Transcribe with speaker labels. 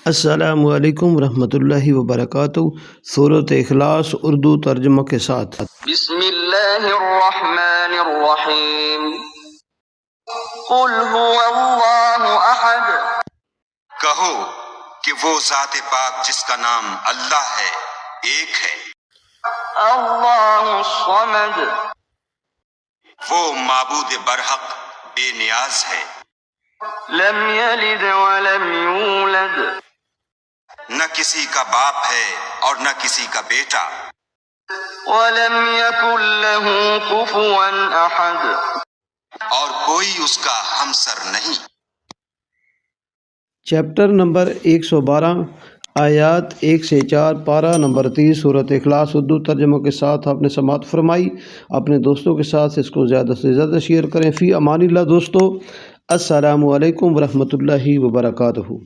Speaker 1: अस्सलामु अलैकुम रहमतुल्लाहि व बरकातुहू। सूरत इखलास उर्दू तर्जुमा के साथ।
Speaker 2: बिस्मिल्लाहिर्रहमानिर्रहीम। कुल हुवल्लाहु अहद।
Speaker 3: कहो कि वो ज़ात पाक जिसका नाम अल्लाह है, एक है।
Speaker 2: अल्लाहु समद।
Speaker 3: वो माबूद बरहक बेनियाज है।
Speaker 2: लम यलिद व लम यूलद।
Speaker 3: न किसी का बाप है और न किसी का बेटा।
Speaker 2: वलम यकुल लहू कुफुवन अहद।
Speaker 3: और कोई उसका हमसर नहीं।
Speaker 1: चैप्टर नंबर 112, आयात 1 से 4, पारा नंबर 30, सूरत इखलास उर्दू तर्जुमा के साथ आपने समाअत फरमाई। अपने दोस्तों के साथ इसको ज़्यादा से ज़्यादा शेयर करें। फ़ी अमानिल्लाह दोस्तों, अस्सलामु अलैकुम व रहमतुल्लाहि व बरकातुहू।